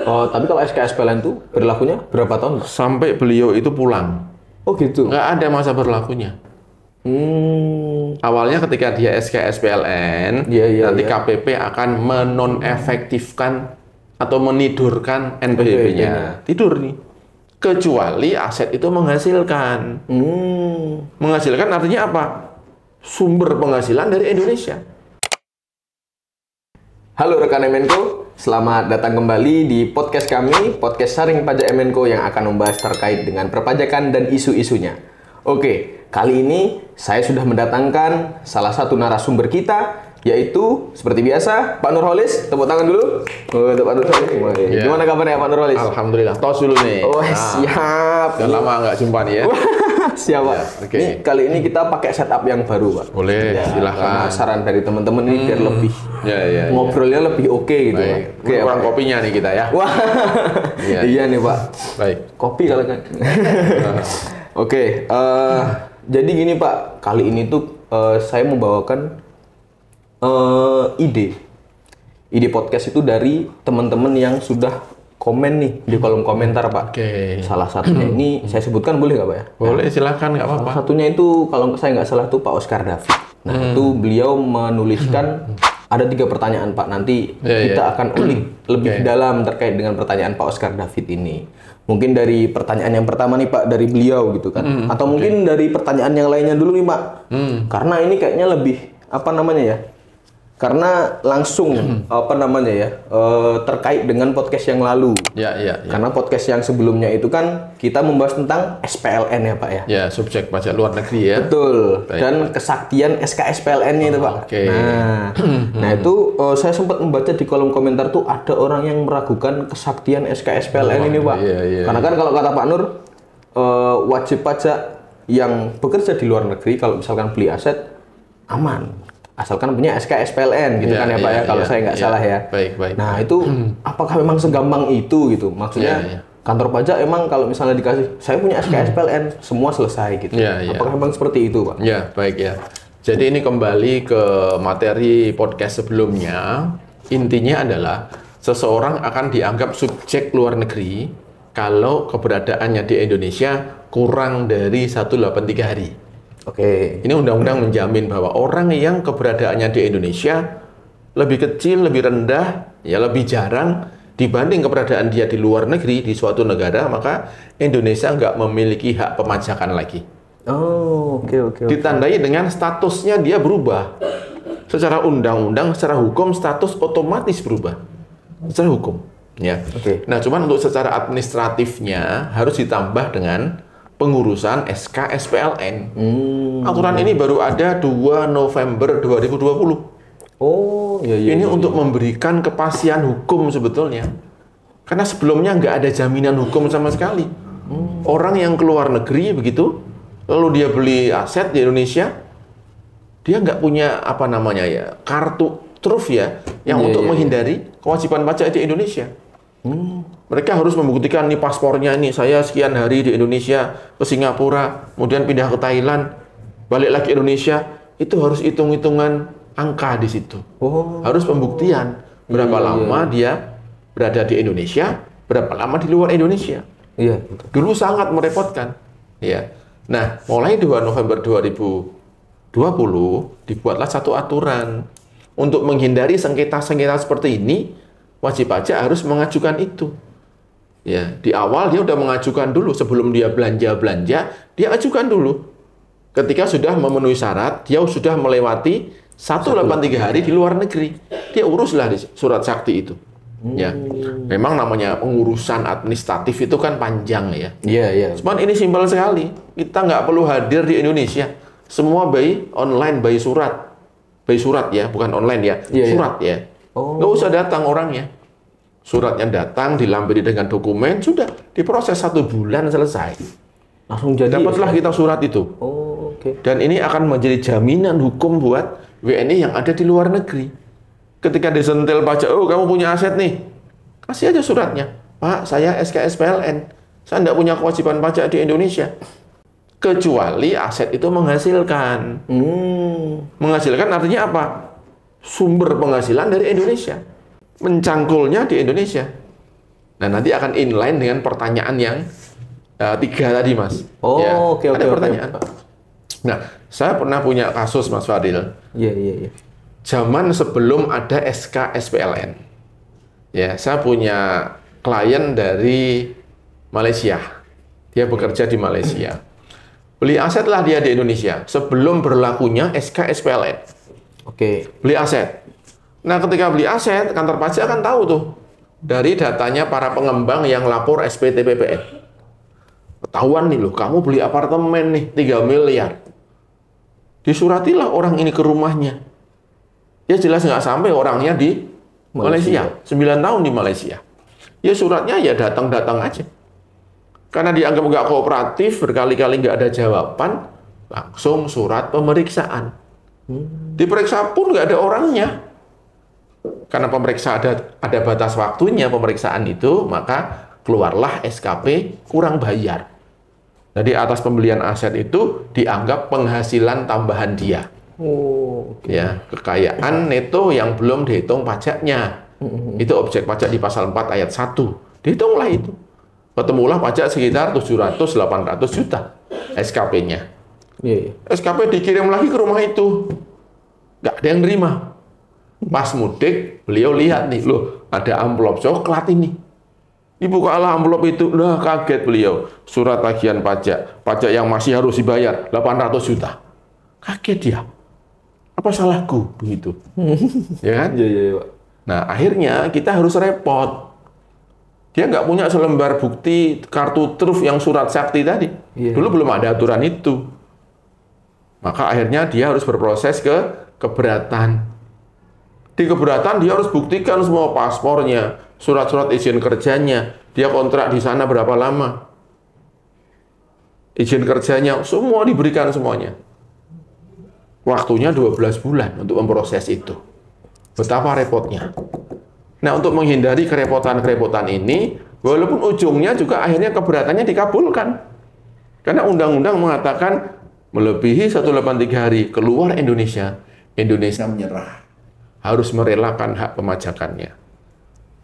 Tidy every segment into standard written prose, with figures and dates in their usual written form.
Oh, tapi kalau SKSPLN itu berlakunya berapa tahun? Sampai beliau itu pulang. Oh gitu. Nggak ada masa berlakunya. Awalnya ketika dia SKSPLN, nanti KPP akan menonefektifkan atau menidurkan NPWP-nya. Tidur nih. Kecuali aset itu menghasilkan. Menghasilkan artinya apa? Sumber penghasilan dari Indonesia. Halo rekan Emenko, selamat datang kembali di podcast kami, podcast Saring Pajak Emenko yang akan membahas terkait dengan perpajakan dan isu-isunya. Oke, kali ini saya sudah mendatangkan salah satu narasumber kita, yaitu seperti biasa Pak Nurholis. Tepuk tangan dulu untuk Pak Nurholis. Gimana kabarnya Pak Nurholis? Alhamdulillah, tos dulu nih. Oh, siap. Udah lama nggak jumpa nih ya. Siap Pak. Ini kali ini kita pakai setup yang baru Pak. Boleh, silahkan. Saran dari teman-teman ini biar lebih ngobrolnya lebih oke gitu Pak. Kurang kopinya nih kita ya. Wah, iya nih Pak. Baik. Kopi kalau kan. Oke, jadi gini Pak, kali ini tuh saya membawakan ide podcast itu dari teman-teman yang sudah komen nih di kolom komentar Pak. Salah satunya ini saya sebutkan boleh nggak Pak ya? Boleh, silakan, nggak apa-apa. Salah satunya itu kalau saya nggak salah tuh Pak Oscar David. Nah itu beliau menuliskan ada 3 pertanyaan Pak. Nanti kita akan ulik lebih dalam terkait dengan pertanyaan Pak Oscar David ini. Mungkin dari pertanyaan yang pertama nih Pak dari beliau gitu kan, atau mungkin dari pertanyaan yang lainnya dulu nih Pak. Karena ini kayaknya lebih apa namanya ya? Karena langsung terkait dengan podcast yang lalu. Karena podcast yang sebelumnya itu kan kita membahas tentang SPLN ya Pak ya. Ya, subjek pajak luar negeri ya. Betul. Dan kesaktian SKSPLN-nya itu Pak. Nah itu saya sempat membaca di kolom komentar tuh ada orang yang meragukan kesaktian SKSPLN ini Pak. Karena kan kalau kata Pak Nur, wajib pajak yang bekerja di luar negeri kalau misalkan beli aset aman. Asalkan punya SKSPLN gitu kan ya Pak ya, kalau saya nggak salah ya. Nah itu apakah memang segampang itu gitu? Maksudnya kantor pajak emang kalau misalnya dikasih, saya punya SKSPLN, semua selesai gitu. Apakah memang seperti itu Pak? Ya, baik ya. Jadi ini kembali ke materi podcast sebelumnya. Intinya adalah seseorang akan dianggap subjek luar negeri kalau keberadaannya di Indonesia kurang dari 183 hari. Ini undang-undang menjamin bahwa orang yang keberadaannya di Indonesia lebih kecil, lebih rendah, ya lebih jarang dibanding keberadaan dia di luar negeri di suatu negara, maka Indonesia nggak memiliki hak pemajakan lagi. Ditandai dengan statusnya dia berubah. Secara undang-undang, secara hukum status otomatis berubah. Secara hukum, ya. Nah, cuman untuk secara administratifnya harus ditambah dengan pengurusan SKSPLN. Aturan ini baru ada 2 November 2020. Ini untuk memberikan kepastian hukum sebetulnya. Karena sebelumnya nggak ada jaminan hukum sama sekali. Orang yang keluar negeri begitu, lalu dia beli aset di Indonesia, dia nggak punya kartu truf ya, yang untuk menghindari kewajiban pajak di Indonesia. Mereka harus membuktikan nih paspornya nih, saya sekian hari di Indonesia, ke Singapura, kemudian pindah ke Thailand, balik lagi ke Indonesia, itu harus hitung-hitungan angka di situ. Harus pembuktian berapa lama dia berada di Indonesia, berapa lama di luar Indonesia. Dulu sangat merepotkan. Nah, mulai 2 November 2020 dibuatlah satu aturan untuk menghindari sengketa-sengketa seperti ini. Wajib pajak harus mengajukan itu. Di awal dia udah mengajukan dulu sebelum dia belanja, dia ajukan dulu. Ketika sudah memenuhi syarat, dia sudah melewati 183 hari di luar negeri, dia uruslah di surat sakti itu. Memang namanya pengurusan administratif itu kan panjang ya. Cuman ini simpel sekali. Kita nggak perlu hadir di Indonesia. Semua by online, by surat ya, bukan online ya, surat ya. Nggak usah datang orangnya. Suratnya datang, dilampiri dengan dokumen, sudah diproses 1 bulan selesai. Langsung jadi. Dapatlah kita surat itu. Dan ini akan menjadi jaminan hukum buat WNI yang ada di luar negeri. Ketika disentil pajak, kamu punya aset nih, kasih aja suratnya. Pak, saya SKSPLN, saya nggak punya kewajiban pajak di Indonesia. Kecuali aset itu menghasilkan. Menghasilkan artinya apa? Sumber penghasilan dari Indonesia, mencangkulnya di Indonesia. Nah, nanti akan inline dengan pertanyaan yang 3 tadi, Mas. Oh, ya, oke. Ada pertanyaan. Nah, saya pernah punya kasus, Mas Fadil. Iya. Zaman sebelum ada SK SPLN. Ya, saya punya klien dari Malaysia. Dia bekerja di Malaysia. Beli aset lah dia di Indonesia sebelum berlakunya SK SPLN. Oke. Beli aset. Nah, ketika beli aset, kantor pajak kan tahu tuh dari datanya para pengembang yang lapor SPT PPN. Ketahuan nih loh, kamu beli apartemen nih 3 miliar. Disuratilah orang ini ke rumahnya. Ya jelas nggak sampai orangnya di Malaysia. 9 tahun di Malaysia. Ya suratnya ya datang-datang aja. Karena dianggap nggak kooperatif, berkali-kali nggak ada jawaban, langsung surat pemeriksaan. Diperiksa pun nggak ada orangnya. Karena pemeriksa ada batas waktunya pemeriksaan itu, maka keluarlah SKP kurang bayar. Jadi atas pembelian aset itu dianggap penghasilan tambahan dia. Ya, kekayaan neto yang belum dihitung pajaknya. Itu objek pajak di pasal 4 ayat 1. Dihitunglah itu. Ketemulah pajak sekitar 700-800 juta SKP-nya. SKP dikirim lagi ke rumah itu. Nggak ada yang nerima. Pas mudik, beliau lihat nih, loh ada amplop coklat ini. Dibukalah amplop itu, lah kaget beliau. Surat tagihan pajak, pajak yang masih harus dibayar, 800 juta. Kaget dia. Apa salahku? Begitu. Ya kan? Iya. Nah, akhirnya kita harus repot. Dia nggak punya selembar bukti kartu truf yang surat sakti tadi. Dulu belum ada aturan itu. Maka akhirnya dia harus berproses ke keberatan. Di keberatan dia harus buktikan semua paspornya, surat-surat izin kerjanya, dia kontrak di sana berapa lama. Izin kerjanya, semua diberikan semuanya. Waktunya 12 bulan untuk memproses itu. Betapa repotnya. Nah, untuk menghindari kerepotan-kerepotan ini, walaupun ujungnya juga akhirnya keberatannya dikabulkan. Karena undang-undang mengatakan melebihi 183 hari keluar Indonesia, Indonesia menyerah. Harus merelakan hak pemajakannya.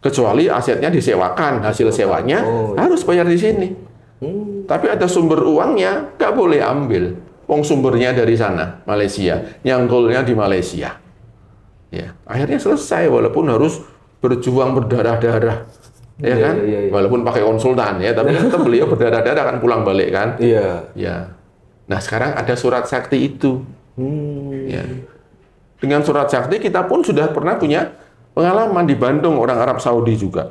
Kecuali asetnya disewakan, hasil sewanya harus bayar di sini. Tapi ada sumber uangnya, nggak boleh ambil. Wong sumbernya dari sana, Malaysia. Nyangkulnya di Malaysia. Ya, akhirnya selesai walaupun harus berjuang berdarah-darah, ya kan? Iya. Walaupun pakai konsultan ya, tapi tetap beliau berdarah-darah kan pulang balik kan? Iya. Ya. Nah sekarang ada surat sakti itu. Ya. Dengan surat sakti kita pun sudah pernah punya pengalaman di Bandung, orang Arab Saudi juga.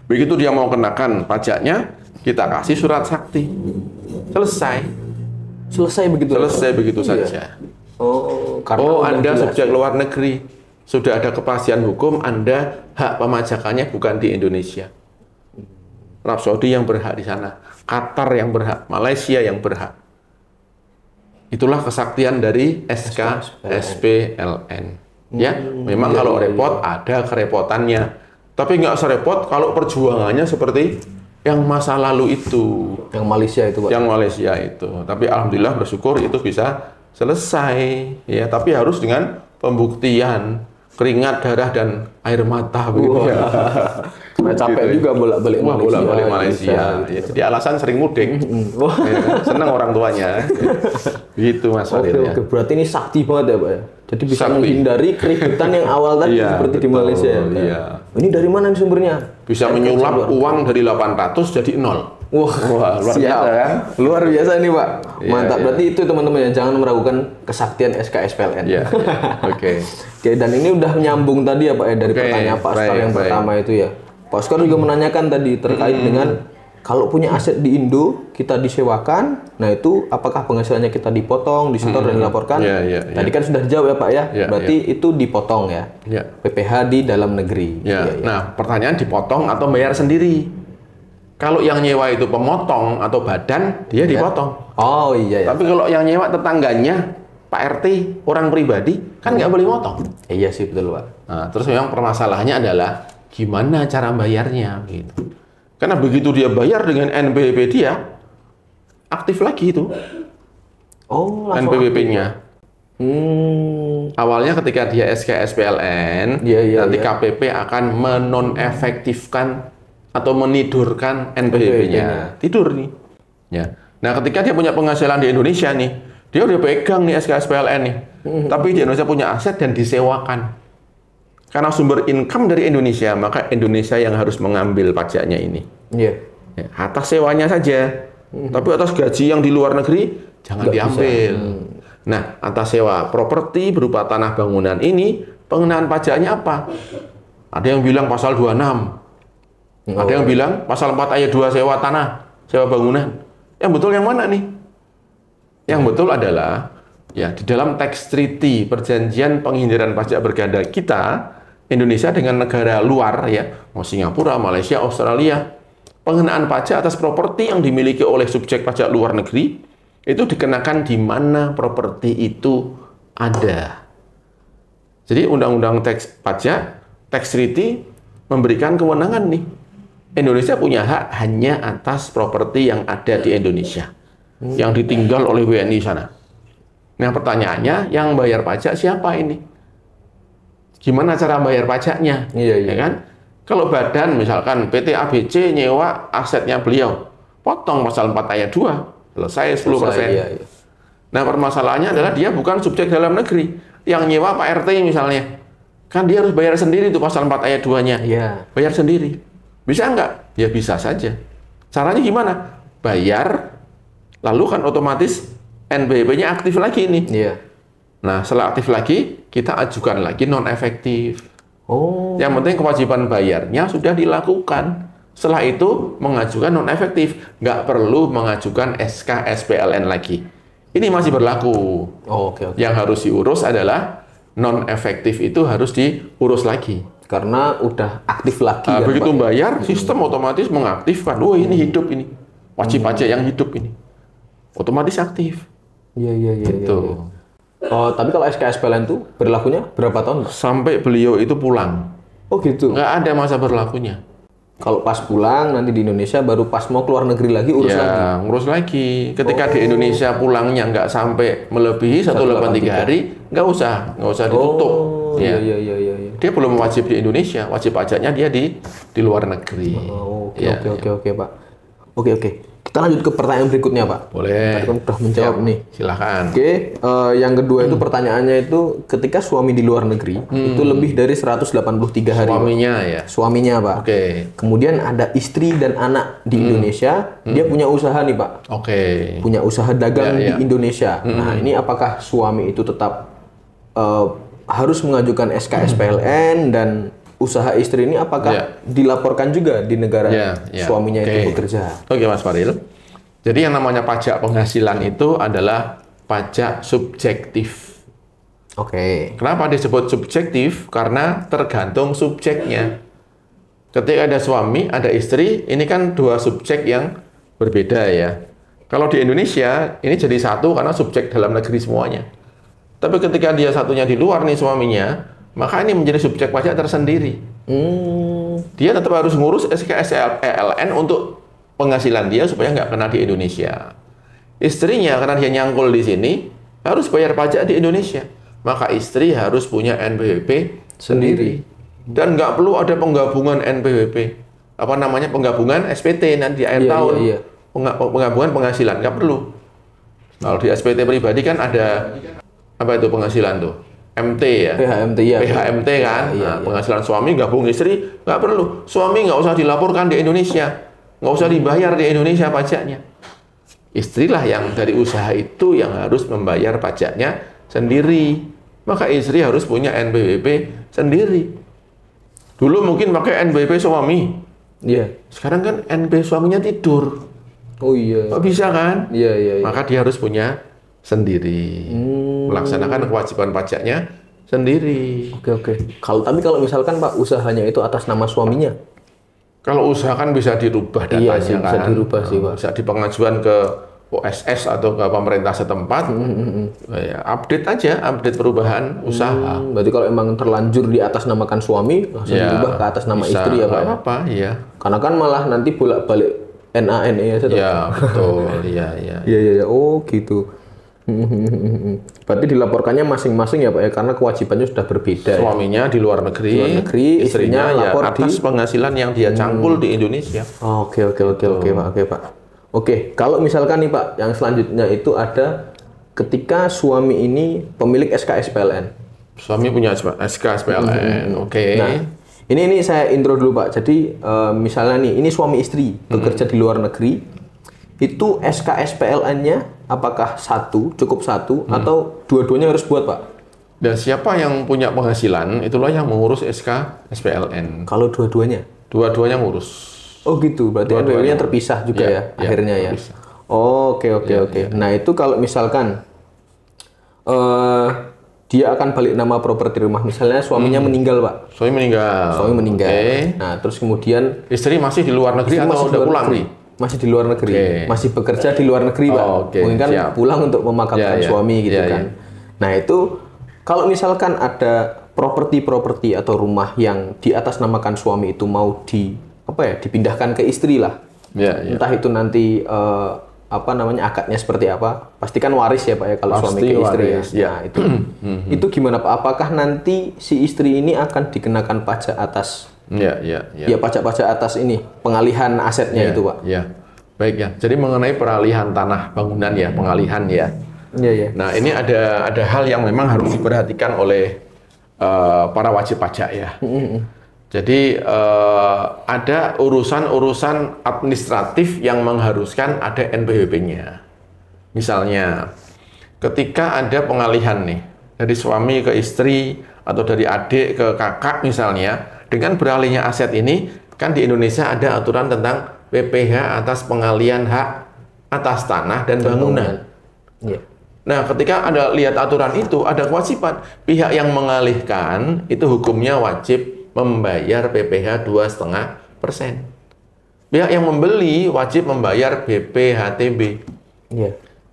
Begitu dia mau kenakan pajaknya, kita kasih surat sakti. Selesai begitu saja. Anda subjek luar negeri. Sudah ada kepastian hukum, Anda hak pemajakannya bukan di Indonesia. Arab Saudi yang berhak di sana, Qatar yang berhak, Malaysia yang berhak. Itulah kesaktian dari SK SPLN. Ya, memang kalau repot ada kerepotannya, tapi nggak serepot kalau perjuangannya seperti yang masa lalu itu. Yang Malaysia itu, Pak. Yang Malaysia itu. Tapi alhamdulillah bersyukur itu bisa selesai. Ya, tapi harus dengan pembuktian. Keringat, darah, dan air mata begitu ya. Nah, capek juga bolak-balik Malaysia. Bolak-balik Malaysia. Ya, jadi alasan sering mudik. Ya, senang orang tuanya. Gitu Mas Fadil. Oke. Berarti ini sakti banget ya, Pak ya. Jadi bisa menghindari keributan yang awal tadi seperti di Malaysia. Iya. Ini dari mana sumbernya? Bisa menyulap uang dari 800 jadi 0. Wah, luar biasa kan? Luar biasa ini, Pak. Mantap. Berarti itu teman-teman ya, jangan meragukan kesaktian SK SPLN. Oke, dan ini udah nyambung tadi ya, Pak ya, dari pertanyaan Pak Oscar yang pertama itu ya. Pak Oscar juga menanyakan tadi terkait dengan kalau punya aset di Indo, kita disewakan, nah itu apakah penghasilannya kita dipotong, disetor dan dilaporkan? Tadi kan sudah dijawab ya, Pak ya. Berarti itu dipotong ya. PPh di dalam negeri. Nah, pertanyaan dipotong atau bayar sendiri? Kalau yang nyewa itu pemotong atau badan, dia dipotong. Oh iya. Tapi kalau yang nyewa tetangganya, Pak RT, orang pribadi, kan nggak boleh motong. Iya sih, betul Pak. Nah, terus memang permasalahannya adalah gimana cara bayarnya, gitu. Karena begitu dia bayar dengan NPWP dia, aktif lagi itu. NPWP-nya. Awalnya ketika dia SK SPLN, nanti KPP akan menonefektifkan atau menidurkan NPWP-nya. Tidur nih. Ya. Nah, ketika dia punya penghasilan di Indonesia nih, dia udah pegang nih SKSPLN nih. Tapi di Indonesia punya aset dan disewakan. Karena sumber income dari Indonesia, maka Indonesia yang harus mengambil pajaknya ini. Iya. Ya, atas sewanya saja. Tapi atas gaji yang di luar negeri, jangan diambil. Nah, atas sewa properti berupa tanah bangunan ini, pengenaan pajaknya apa? Ada yang bilang pasal 26. Ada yang bilang pasal 4 ayat 2 sewa tanah, sewa bangunan. Yang betul yang mana nih? Yang betul adalah ya di dalam tax treaty perjanjian penghindaran pajak berganda kita Indonesia dengan negara luar ya, mau Singapura, Malaysia, Australia, pengenaan pajak atas properti yang dimiliki oleh subjek pajak luar negeri itu dikenakan di mana properti itu ada. Jadi undang-undang tax pajak, tax treaty memberikan kewenangan nih. Indonesia punya hak hanya atas properti yang ada di Indonesia, yang ditinggal oleh WNI sana. Nah pertanyaannya, yang bayar pajak siapa ini? Gimana cara bayar pajaknya? Iya. Ya kan? Kalau badan misalkan PT ABC nyewa asetnya beliau, potong pasal 4 ayat 2, selesai 10%. Iya. Nah permasalahannya adalah dia bukan subjek dalam negeri. Yang nyewa Pak RT misalnya, kan dia harus bayar sendiri tuh pasal 4 ayat 2-nya. Iya. Bayar sendiri. Bisa nggak? Ya bisa saja. Caranya gimana? Bayar, lalu kan otomatis NPWP-nya aktif lagi nih. Iya. Nah, setelah aktif lagi, kita ajukan lagi non-efektif. Oh. Yang penting kewajiban bayarnya sudah dilakukan. Setelah itu, mengajukan non-efektif. Nggak perlu mengajukan SK SPLN lagi. Ini masih berlaku. Oh, oke. Yang harus diurus adalah non-efektif itu harus diurus lagi. Karena udah aktif lagi. Nah, kan, begitu Pak? bayar, sistem otomatis mengaktifkan. Oh, ini hidup ini. Wajib pajak yang hidup ini. Otomatis aktif. Iya. Gitu. Oh, tapi kalau SKSPLN itu berlakunya berapa tahun, Pak? Sampai beliau itu pulang. Oh, gitu. Nggak ada masa berlakunya. Kalau pas pulang nanti di Indonesia, baru pas mau keluar negeri lagi urus lagi. Ya, ngurus lagi. Ketika di Indonesia pulangnya nggak sampai melebihi 183 hari, nggak usah ditutup. Oh, iya. Dia belum wajib di Indonesia, wajib pajaknya dia di luar negeri. Oh, oke, Ya, oke, Pak. Oke. Kita lanjut ke pertanyaan berikutnya, Pak. Boleh. Tadi kan udah menjawab Siap. nih. Silahkan. Oke, yang kedua itu pertanyaannya itu ketika suami di luar negeri itu lebih dari 183 hari. Suaminya ya. Suaminya, Pak. Oke. Kemudian ada istri dan anak di Indonesia, dia punya usaha nih, Pak. Oke. Punya usaha dagang Ya. di Indonesia. Nah, ini apakah suami itu tetap harus mengajukan SKSPLN dan usaha istri ini apakah dilaporkan juga di negara suaminya itu bekerja? Oke, Mas Faril. Jadi yang namanya pajak penghasilan itu adalah pajak subjektif. Oke. Kenapa disebut subjektif? Karena tergantung subjeknya. Ketika ada suami, ada istri, ini kan dua subjek yang berbeda ya. Kalau di Indonesia, ini jadi satu karena subjek dalam negeri semuanya. Tapi ketika dia satunya di luar nih suaminya, maka ini menjadi subjek pajak tersendiri. Dia tetap harus ngurus SKSPLN untuk penghasilan dia supaya nggak kena di Indonesia. Istrinya karena dia nyangkul di sini harus bayar pajak di Indonesia. Maka istri harus punya NPWP sendiri. Dan nggak perlu ada penggabungan NPWP. Apa namanya penggabungan SPT nanti akhir tahun. Iya. Penggabungan penghasilan nggak perlu. Kalau di SPT pribadi kan ada apa itu penghasilan tuh? MT ya, PHMT ya. PHMT kan, Iya. penghasilan suami gabung istri nggak perlu, suami nggak usah dilaporkan di Indonesia, nggak usah dibayar di Indonesia pajaknya. Istrilah yang dari usaha itu yang harus membayar pajaknya sendiri, maka istri harus punya NPWP sendiri. Dulu mungkin pakai NPWP suami, Iya. sekarang kan NPWP suaminya tidur, Oh iya. nggak bisa kan? Iya. Maka dia harus punya sendiri, melaksanakan kewajiban pajaknya sendiri. Oke. Kalau misalkan Pak usahanya itu atas nama suaminya, Kalau usaha kan bisa dirubah datanya Iya sih, kan. bisa dirubah sih, Pak. Bisa dipengajuan ke OSS atau ke pemerintah setempat. Ya, update perubahan usaha. berarti kalau emang terlanjur di atas namakan suami, langsung dirubah ke atas nama bisa, istri ya Pak. nggak Ya? apa-apa, iya. Karena kan malah nanti bolak-balik NANE ya. Ya, betul. Iya. Iya. Oh gitu. Berarti dilaporkannya masing-masing ya Pak ya, karena kewajibannya sudah berbeda. Suaminya di luar negeri, istrinya lapor ya atas penghasilan yang dia cangkul di Indonesia. Oke Pak. Oke, kalau misalkan nih Pak, yang selanjutnya itu ada ketika suami ini pemilik SKSPLN. Suami punya SKSPLN, oke. Nah, ini saya intro dulu Pak. Jadi misalnya nih, ini suami istri bekerja di luar negeri, itu SKSPLN-nya apakah cukup satu, atau dua-duanya harus buat Pak? Dan siapa yang punya penghasilan, itulah yang mengurus SKSPLN. Kalau dua-duanya? Dua-duanya ngurus. Oh gitu, berarti NPWP-nya terpisah juga ya akhirnya ya? Oke. Nah itu kalau misalkan dia akan balik nama properti rumah, misalnya suaminya meninggal Pak. Suami meninggal. Okay. Nah terus kemudian istri masih di luar negeri atau udah pulang nih? Masih di luar negeri, masih bekerja di luar negeri Pak. Mungkin kan pulang untuk memakamkan suami gitu kan. Nah itu kalau misalkan ada properti atau rumah yang diatasnamakan suami itu mau dipindahkan ke istri lah. Entah itu nanti akadnya seperti apa. Pasti kan waris ya Pak ya kalau suami ke istri waris, ya. Nah itu itu gimana Pak? Apakah nanti si istri ini akan dikenakan pajak atas pajak-pajak atas ini, pengalihan asetnya itu Pak? Baik ya. Jadi mengenai peralihan tanah bangunan ya, pengalihan ya. Nah, ini ada hal yang memang harus diperhatikan oleh para wajib pajak ya. Jadi ada urusan-urusan administratif yang mengharuskan ada NPWP-nya. Misalnya, ketika ada pengalihan nih dari suami ke istri atau dari adik ke kakak misalnya, dengan beralihnya aset ini, kan di Indonesia ada aturan tentang PPh atas pengalihan hak atas tanah dan bangunan. Nah, ketika ada lihat aturan itu, ada kewajiban pihak yang mengalihkan itu hukumnya wajib membayar PPh 2,5%. Pihak yang membeli wajib membayar BPHTB.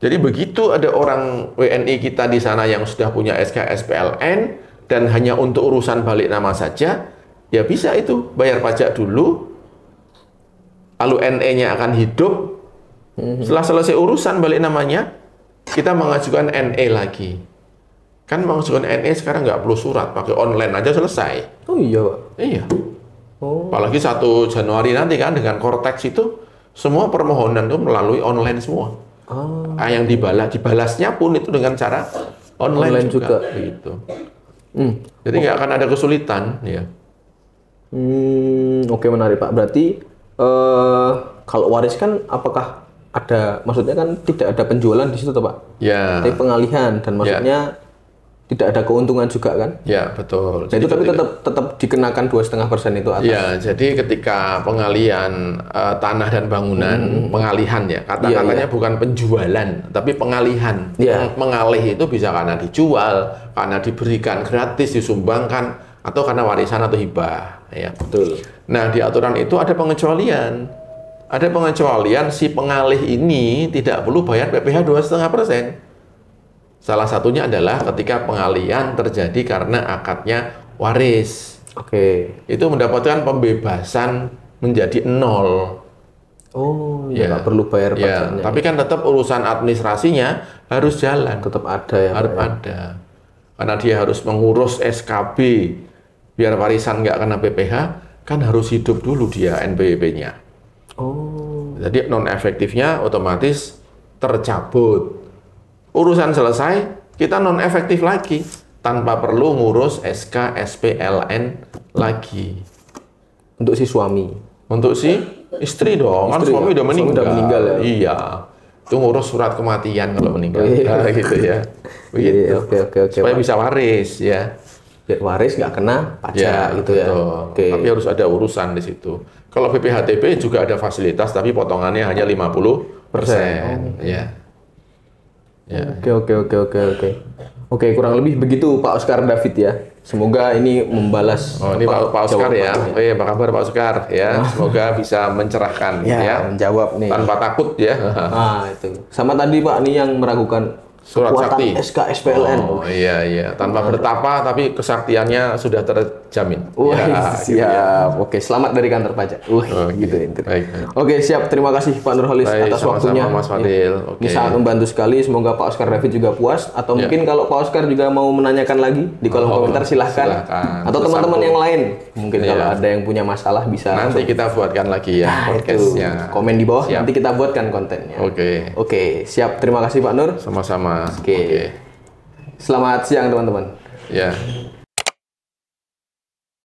Jadi begitu ada orang WNI kita di sana yang sudah punya SKSPLN dan hanya untuk urusan balik nama saja, ya bisa itu bayar pajak dulu, lalu NE-nya akan hidup. Setelah selesai urusan balik namanya, kita mengajukan NE lagi. Kan mengajukan NE sekarang nggak perlu surat, pakai online aja selesai. Oh iya Pak? Iya. Apalagi 1 Januari nanti kan dengan Cortex itu, semua permohonan itu melalui online semua. Yang dibalasnya pun itu dengan cara online juga. Gitu. Jadi nggak akan ada kesulitan. Ya. Oke, menarik Pak. Berarti kalau waris kan apakah maksudnya kan tidak ada penjualan di situ toh Pak? Tapi pengalihan, dan maksudnya tidak ada keuntungan juga kan? Ya, betul. Jadi tapi tetap dikenakan 2,5% itu atas. Ya, jadi ketika pengalihan tanah dan bangunan, pengalihan ya, kata-katanya bukan penjualan, tapi pengalihan. Mengalih itu bisa karena dijual, karena diberikan gratis, disumbangkan, atau karena warisan atau hibah. Ya, betul. Nah, di aturan itu ada pengecualian. Ada pengecualian si pengalih ini tidak perlu bayar PPh 2,5%. Salah satunya adalah ketika pengalihan terjadi karena akadnya waris. Itu mendapatkan pembebasan menjadi 0. Nggak perlu bayar pajaknya. Tapi kan tetap urusan administrasinya harus jalan. Tetap ada ya. Harus ada. Karena dia harus mengurus SKB biar warisan nggak kena PPh, kan harus hidup dulu dia NPWP-nya. Jadi non-efektifnya otomatis tercabut. Urusan selesai, kita non-efektif lagi tanpa perlu ngurus SKSPLN lagi. Untuk si suami. Untuk si istri dong, kan suami udah meninggal. Ya? Iya. Itu ngurus surat kematian kalau meninggal. Gitu ya. Begitu. Supaya bisa waris ya. Waris nggak kena pajak gitu ya. Tapi harus ada urusan di situ. Kalau BPHTB juga ada fasilitas, tapi potongannya hanya 50%. Oke, kurang lebih begitu Pak Oscar David ya. Semoga ini membalas. Ini Pak Oscar ya. Apa kabar Pak Oscar ya? Semoga bisa mencerahkan menjawab nih tanpa takut ya. Itu. Sama tadi Pak, nih yang meragukan Surat kekuatan sakti. SKSPLN. Oh iya. Tanpa bertapa tapi kesaktiannya sudah terjamin. Wah, Ya, siap. gitu ya. Oke, selamat dari kantor pajak. Gitu ya. Baik. Oke, siap. Terima kasih Pak Nurholis atas waktunya. Mas Fadil. Ini sangat membantu sekali. Semoga Pak Oscar David juga puas. Atau mungkin kalau Pak Oscar juga mau menanyakan lagi di kolom komentar, silahkan. Atau teman-teman yang lain. Mungkin kalau ada yang punya masalah bisa. Nanti kita buatkan lagi ya podcastnya. Komen di bawah. Nanti kita buatkan kontennya. Oke, siap. Terima kasih Pak Nur. Sama-sama. Oke. Selamat siang teman-teman. Ya.